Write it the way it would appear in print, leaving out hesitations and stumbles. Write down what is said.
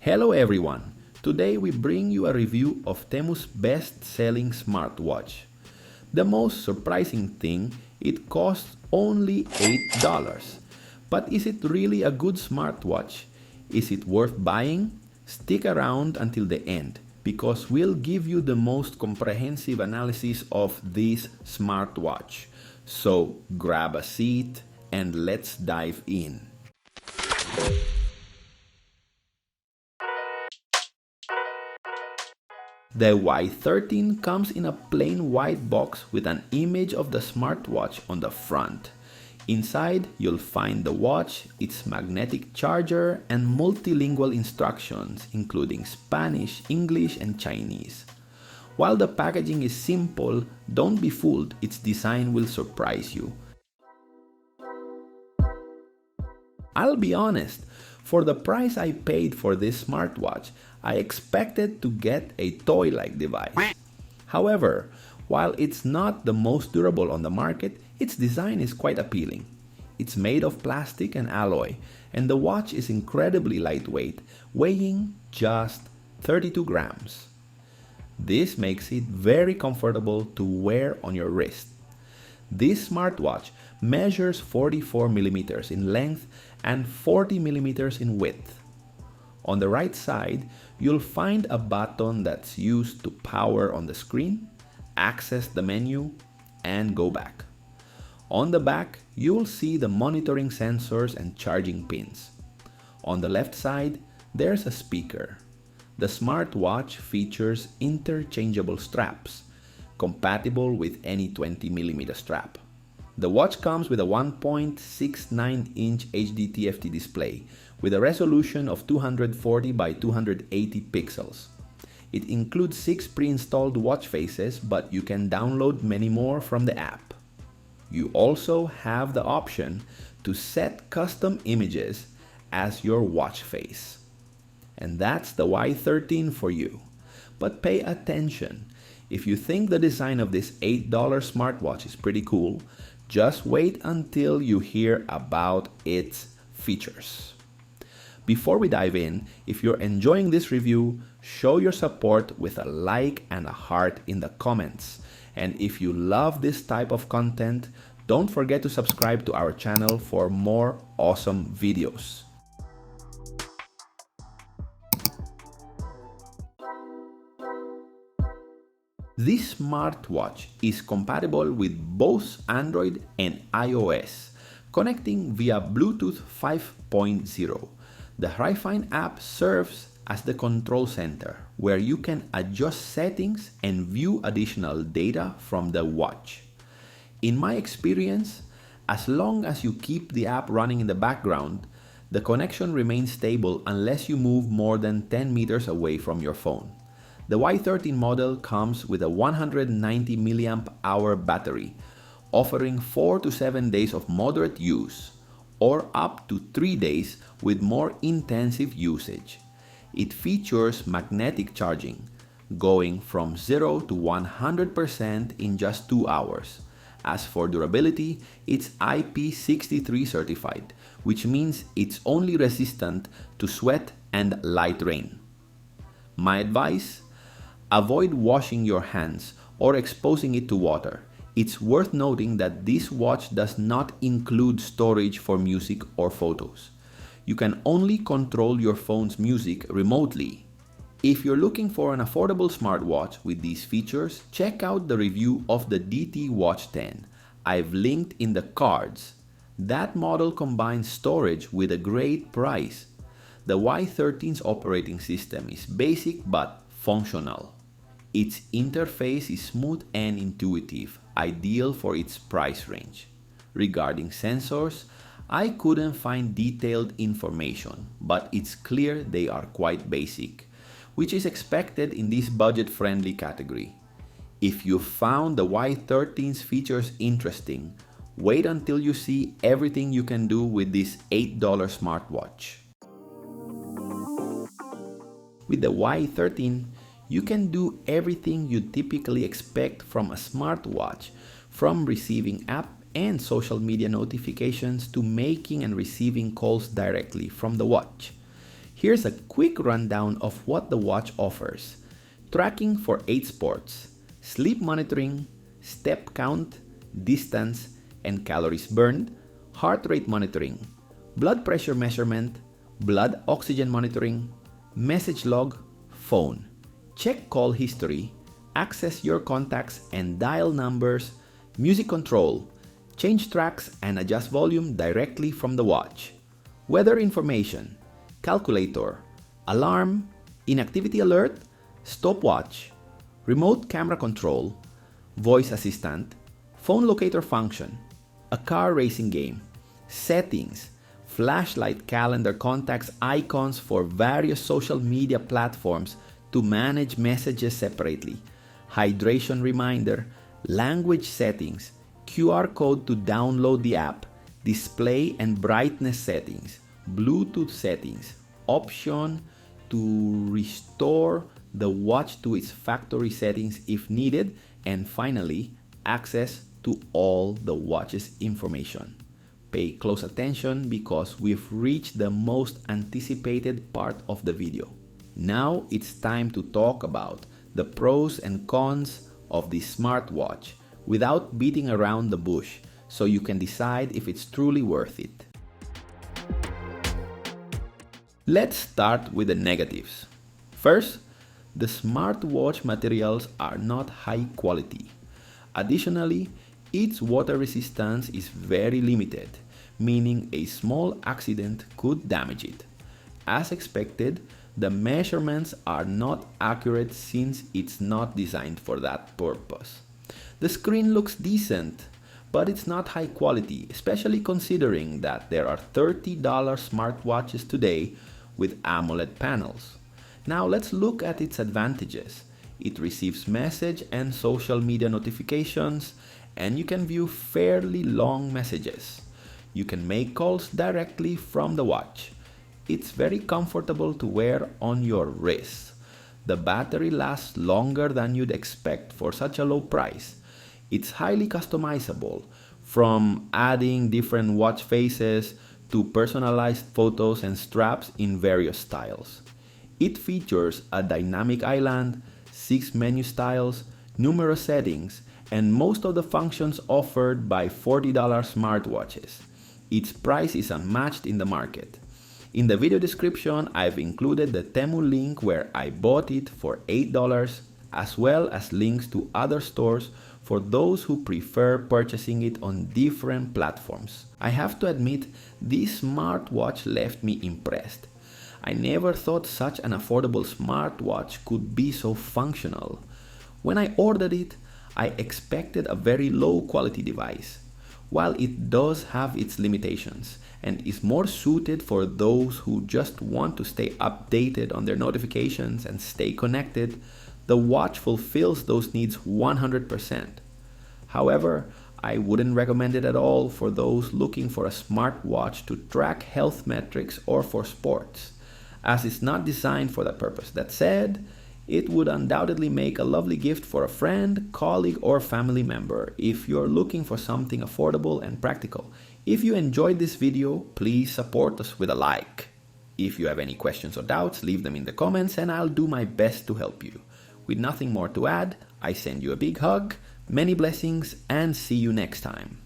Hello everyone! Today we bring you a review of Temu's best-selling smartwatch. The most surprising thing, it costs only $8. But is it really a good smartwatch? Is it worth buying? Stick around until the end because we'll give you the most comprehensive analysis of this smartwatch. So grab a seat and let's dive in. The Y13 comes in a plain white box with an image of the smartwatch on the front. Inside, you'll find the watch, its magnetic charger, and multilingual instructions including Spanish, English, and Chinese. While the packaging is simple, don't be fooled, its design will surprise you. I'll be honest, for the price I paid for this smartwatch, I expected to get a toy-like device. However, while it's not the most durable on the market, its design is quite appealing. It's made of plastic and alloy, and the watch is incredibly lightweight, weighing just 32 grams. This makes it very comfortable to wear on your wrist. This smartwatch measures 44 millimeters in length and 40 millimeters in width. On the right side, you'll find a button that's used to power on the screen, access the menu, and go back. On the back, you'll see the monitoring sensors and charging pins. On the left side, there's a speaker. The smartwatch features interchangeable straps, compatible with any 20mm strap. The watch comes with a 1.69-inch HD TFT display with a resolution of 240 by 280 pixels. It includes 6 pre-installed watch faces, but you can download many more from the app. You also have the option to set custom images as your watch face. And that's the Y13 for you. But pay attention. If you think the design of this $8 smartwatch is pretty cool, just wait until you hear about its features. Before we dive in, if you're enjoying this review, show your support with a like and a heart in the comments. And if you love this type of content, don't forget to subscribe to our channel for more awesome videos. This smartwatch is compatible with both Android and iOS, connecting via Bluetooth 5.0. The Refine app serves as the control center, where you can adjust settings and view additional data from the watch. In my experience, as long as you keep the app running in the background, the connection remains stable unless you move more than 10 meters away from your phone. The Y13 model comes with a 190 mAh battery, offering 4 to 7 days of moderate use, or up to 3 days with more intensive usage. It features magnetic charging, going from 0 to 100% in just 2 hours. As for durability, it's IP63 certified, which means it's only resistant to sweat and light rain. My advice? Avoid washing your hands or exposing it to water. It's worth noting that this watch does not include storage for music or photos. You can only control your phone's music remotely. If you're looking for an affordable smartwatch with these features, check out the review of the DT Watch 10. I've linked in the cards. That model combines storage with a great price. The Y13's operating system is basic but functional. Its interface is smooth and intuitive, ideal for its price range. Regarding sensors, I couldn't find detailed information, but it's clear they are quite basic, which is expected in this budget-friendly category. If you found the Y13's features interesting, wait until you see everything you can do with this $8 smartwatch. With the Y13, you can do everything you typically expect from a smartwatch, from receiving app and social media notifications to making and receiving calls directly from the watch. Here's a quick rundown of what the watch offers. Tracking for 8 sports, sleep monitoring, step count, distance and calories burned, heart rate monitoring, blood pressure measurement, blood oxygen monitoring, message log, phone. Check call history, access your contacts and dial numbers, music control, change tracks and adjust volume directly from the watch. Weather information, calculator, alarm, inactivity alert, stopwatch, remote camera control, voice assistant, phone locator function, a car racing game, settings, flashlight, calendar, contacts, icons for various social media platforms to manage messages separately, hydration reminder, language settings, QR code to download the app, display and brightness settings, Bluetooth settings, option to restore the watch to its factory settings if needed, and finally, access to all the watch's information. Pay close attention because we've reached the most anticipated part of the video. Now it's time to talk about the pros and cons of the smartwatch without beating around the bush, so you can decide if it's truly worth it. Let's start with the negatives. First, the smartwatch materials are not high quality. Additionally, its water resistance is very limited, meaning a small accident could damage it. As expected, the measurements are not accurate since it's not designed for that purpose. The screen looks decent, but it's not high quality, especially considering that there are $30 smartwatches today with AMOLED panels. Now let's look at its advantages. It receives message and social media notifications, and you can view fairly long messages. You can make calls directly from the watch. It's very comfortable to wear on your wrist. The battery lasts longer than you'd expect for such a low price. It's highly customizable, from adding different watch faces to personalized photos and straps in various styles. It features a dynamic island, 6 menu styles, numerous settings, and most of the functions offered by $40 smartwatches. Its price is unmatched in the market. In the video description, I've included the Temu link where I bought it for $8, as well as links to other stores for those who prefer purchasing it on different platforms. I have to admit, this smartwatch left me impressed. I never thought such an affordable smartwatch could be so functional. When I ordered it, I expected a very low quality device. While it does have its limitations and is more suited for those who just want to stay updated on their notifications and stay connected, the watch fulfills those needs 100%. However, I wouldn't recommend it at all for those looking for a smartwatch to track health metrics or for sports, as it's not designed for that purpose. That said, it would undoubtedly make a lovely gift for a friend, colleague, or family member if you're looking for something affordable and practical. If you enjoyed this video, please support us with a like. If you have any questions or doubts, leave them in the comments and I'll do my best to help you. With nothing more to add, I send you a big hug, many blessings, and see you next time.